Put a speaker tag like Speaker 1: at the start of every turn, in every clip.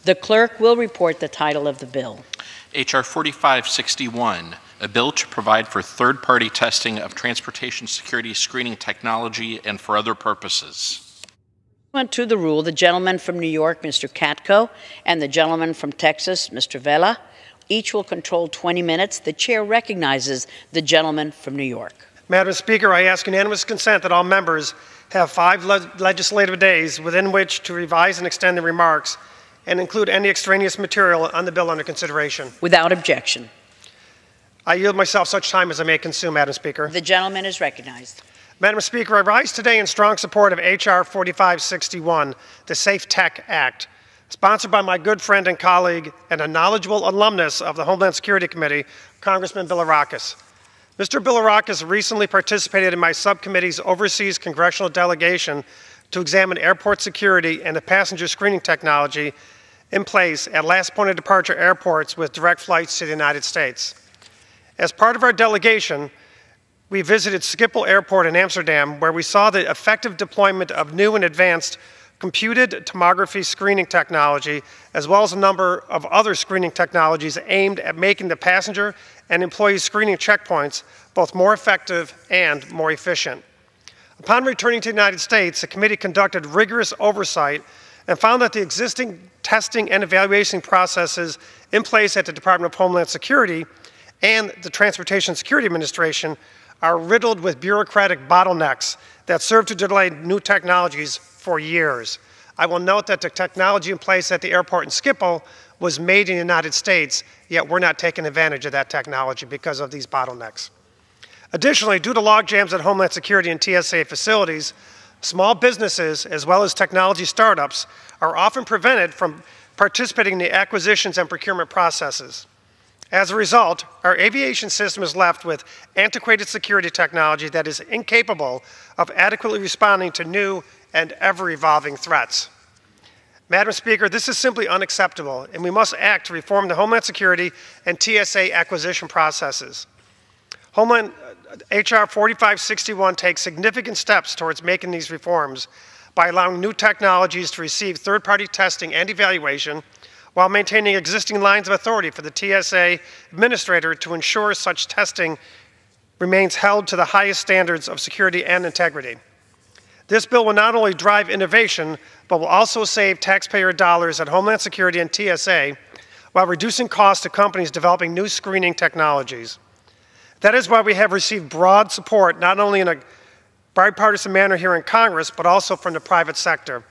Speaker 1: The clerk will report the title of the bill.
Speaker 2: H.R. 4561, a bill to provide for third-party testing of transportation security screening technology and for other purposes.
Speaker 1: To the rule, the gentleman from New York, Mr. Katko, and the gentleman from Texas, Mr. Vela, each will control 20 minutes. The chair recognizes the gentleman from New York.
Speaker 3: Madam Speaker, I ask unanimous consent that all members have 5 legislative days within which to revise and extend their remarks and include any extraneous material on the bill under consideration.
Speaker 1: Without objection.
Speaker 3: I yield myself such time as I may consume, Madam Speaker.
Speaker 1: The gentleman is recognized.
Speaker 3: Madam Speaker, I rise today in strong support of H.R. 4561, the Safe Tech Act, sponsored by my good friend and colleague and a knowledgeable alumnus of the Homeland Security Committee, Congressman Bilirakis. Mr. Bilirakis recently participated in my subcommittee's overseas congressional delegation to examine airport security and the passenger screening technology in place at last point of departure airports with direct flights to the United States. As part of our delegation, we visited Schiphol Airport in Amsterdam, where we saw the effective deployment of new and advanced computed tomography screening technology, as well as a number of other screening technologies aimed at making the passenger and employee screening checkpoints both more effective and more efficient. Upon returning to the United States, the committee conducted rigorous oversight and found that the existing testing and evaluation processes in place at the Department of Homeland Security and the Transportation Security Administration are riddled with bureaucratic bottlenecks that serve to delay new technologies for years. I will note that the technology in place at the airport in Schiphol was made in the United States, yet we're not taking advantage of that technology because of these bottlenecks. Additionally, due to log jams at Homeland Security and TSA facilities, small businesses, as well as technology startups, are often prevented from participating in the acquisitions and procurement processes. As a result, our aviation system is left with antiquated security technology that is incapable of adequately responding to new and ever-evolving threats. Madam Speaker, this is simply unacceptable, and we must act to reform the Homeland Security and TSA acquisition processes. H.R. 4561 takes significant steps towards making these reforms by allowing new technologies to receive third-party testing and evaluation while maintaining existing lines of authority for the TSA administrator to ensure such testing remains held to the highest standards of security and integrity. This bill will not only drive innovation, but will also save taxpayer dollars at Homeland Security and TSA while reducing costs to companies developing new screening technologies. That is why we have received broad support, not only in a bipartisan manner here in Congress, but also from the private sector.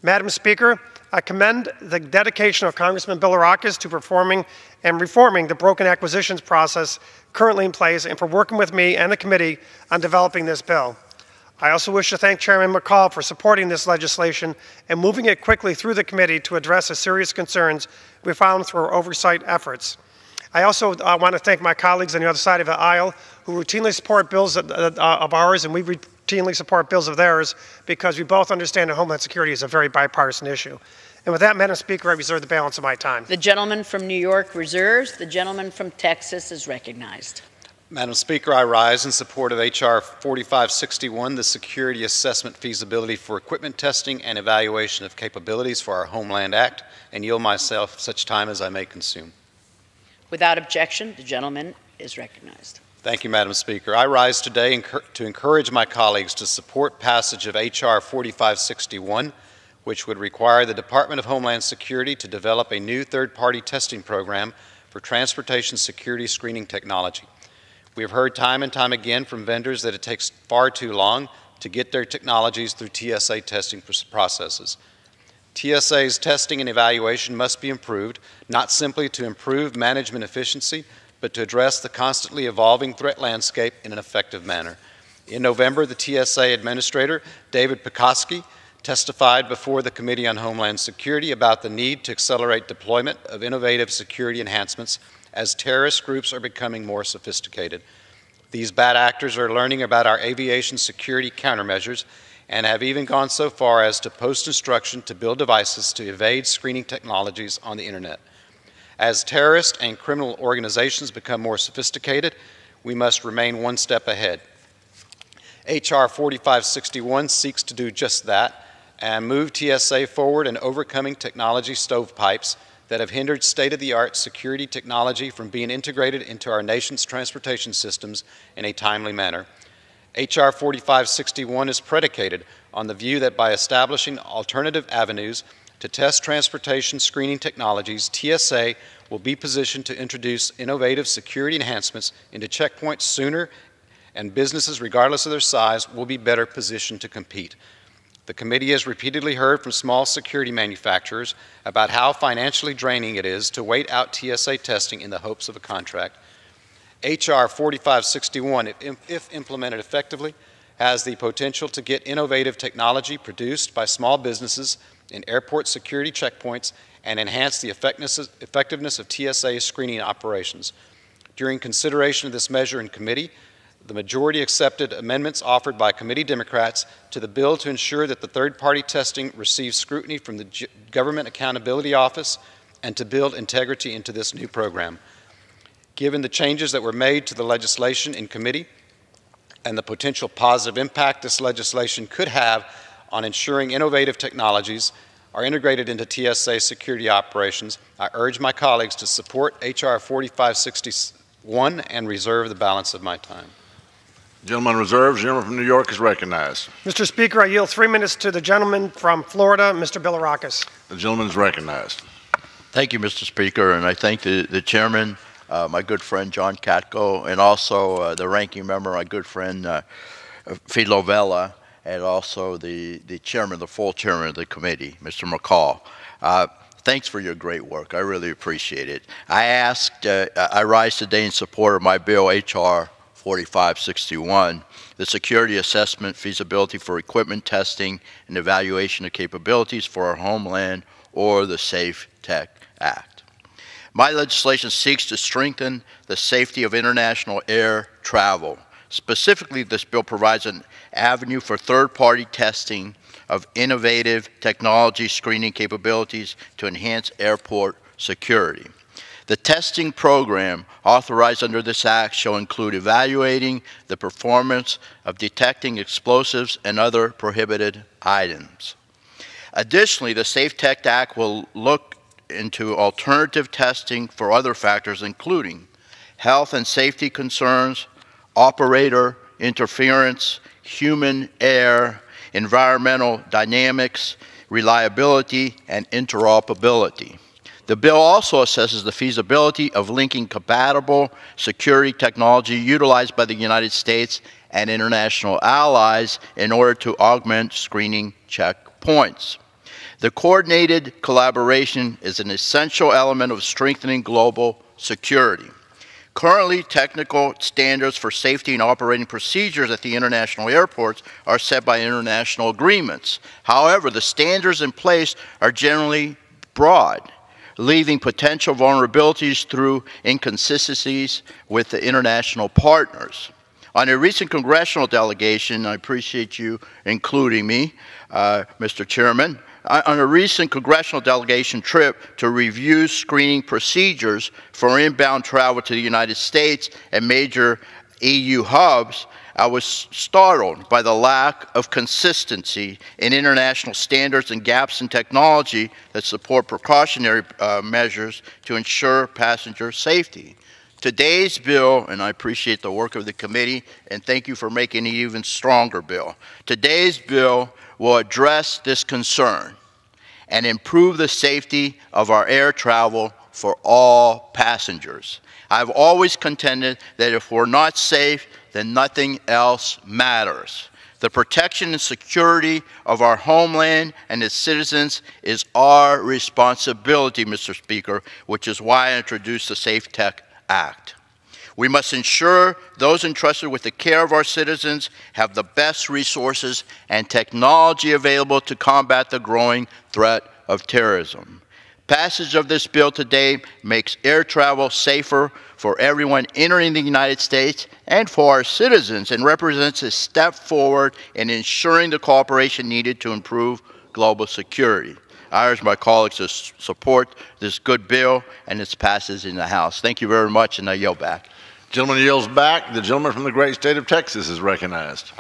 Speaker 3: Madam Speaker, I commend the dedication of Congressman Bilirakis to performing and reforming the broken acquisitions process currently in place and for working with me and the committee on developing this bill. I also wish to thank Chairman McCall for supporting this legislation and moving it quickly through the committee to address the serious concerns we found through our oversight efforts. I also want to thank my colleagues on the other side of the aisle who routinely support bills of ours, and we routinely support bills of theirs because we both understand that Homeland Security is a very bipartisan issue. And with that, Madam Speaker, I reserve the balance of my time.
Speaker 1: The gentleman from New York reserves. The gentleman from Texas is recognized.
Speaker 4: Madam Speaker, I rise in support of H.R. 4561, the Security Assessment Feasibility for Equipment Testing and Evaluation of Capabilities for our Homeland Act, and yield myself such time as I may consume.
Speaker 1: Without objection, the gentleman is recognized.
Speaker 4: Thank you, Madam Speaker. I rise today to encourage my colleagues to support passage of H.R. 4561, which would require the Department of Homeland Security to develop a new third-party testing program for transportation security screening technology. We have heard time and time again from vendors that it takes far too long to get their technologies through TSA testing processes. TSA's testing and evaluation must be improved, not simply to improve management efficiency, but to address the constantly evolving threat landscape in an effective manner. In November, the TSA Administrator, David Pekoski, testified before the Committee on Homeland Security about the need to accelerate deployment of innovative security enhancements as terrorist groups are becoming more sophisticated. These bad actors are learning about our aviation security countermeasures and have even gone so far as to post instruction to build devices to evade screening technologies on the internet. As terrorist and criminal organizations become more sophisticated, we must remain one step ahead. H.R. 4561 seeks to do just that, and move TSA forward in overcoming technology stovepipes that have hindered state-of-the-art security technology from being integrated into our nation's transportation systems in a timely manner. H.R. 4561 is predicated on the view that by establishing alternative avenues to test transportation screening technologies, TSA will be positioned to introduce innovative security enhancements into checkpoints sooner, and businesses, regardless of their size, will be better positioned to compete. The committee has repeatedly heard from small security manufacturers about how financially draining it is to wait out TSA testing in the hopes of a contract. H.R. 4561, if implemented effectively, has the potential to get innovative technology produced by small businesses in airport security checkpoints and enhance the effectiveness of TSA screening operations. During consideration of this measure in committee, the majority accepted amendments offered by committee Democrats to the bill to ensure that the third-party testing receives scrutiny from the Government Accountability Office and to build integrity into this new program. Given the changes that were made to the legislation in committee and the potential positive impact this legislation could have on ensuring innovative technologies are integrated into TSA security operations, I urge my colleagues to support H.R. 4561 and reserve the balance of my time.
Speaker 5: Gentleman reserves. Gentleman from New York is recognized.
Speaker 3: Mr. Speaker, I yield 3 minutes to the gentleman from Florida, Mr. Bilirakis.
Speaker 5: The gentleman is recognized.
Speaker 6: Thank you, Mr. Speaker, and I thank the chairman, my good friend John Katko, and also the ranking member, my good friend Philo Vela, and also the chairman, the full chairman of the committee, Mr. McCall. Thanks for your great work. I really appreciate it. I rise today in support of my bill, H.R. 4561, the Security Assessment Feasibility for Equipment Testing and Evaluation of Capabilities for Our Homeland, or the SAFE TEC Act. My legislation seeks to strengthen the safety of international air travel. Specifically, this bill provides an avenue for third-party testing of innovative technology screening capabilities to enhance airport security. The testing program authorized under this act shall include evaluating the performance of detecting explosives and other prohibited items. Additionally, the SAFE TEC Act will look into alternative testing for other factors, including health and safety concerns, operator interference, human error, environmental dynamics, reliability, and interoperability. The bill also assesses the feasibility of linking compatible security technology utilized by the United States and international allies in order to augment screening checkpoints. The coordinated collaboration is an essential element of strengthening global security. Currently, technical standards for safety and operating procedures at the international airports are set by international agreements. However, the standards in place are generally broad, leaving potential vulnerabilities through inconsistencies with the international partners. On a recent congressional delegation, I appreciate you including me, Mr. Chairman, on a recent congressional delegation trip to review screening procedures for inbound travel to the United States and major EU hubs, I was startled by the lack of consistency in international standards and gaps in technology that support precautionary measures to ensure passenger safety. Today's bill, and I appreciate the work of the committee, and thank you for making an even stronger bill. Today's bill will address this concern and improve the safety of our air travel for all passengers. I've always contended that if we're not safe, then nothing else matters. The protection and security of our homeland and its citizens is our responsibility, Mr. Speaker, which is why I introduced the SAFE TEC Act. We must ensure those entrusted with the care of our citizens have the best resources and technology available to combat the growing threat of terrorism. Passage of this bill today makes air travel safer for everyone entering the United States and for our citizens, and represents a step forward in ensuring the cooperation needed to improve global security. I urge my colleagues to support this good bill and its passage in the House. Thank you very much, and I yield back.
Speaker 5: Gentleman yields back. The gentleman from the great state of Texas is recognized.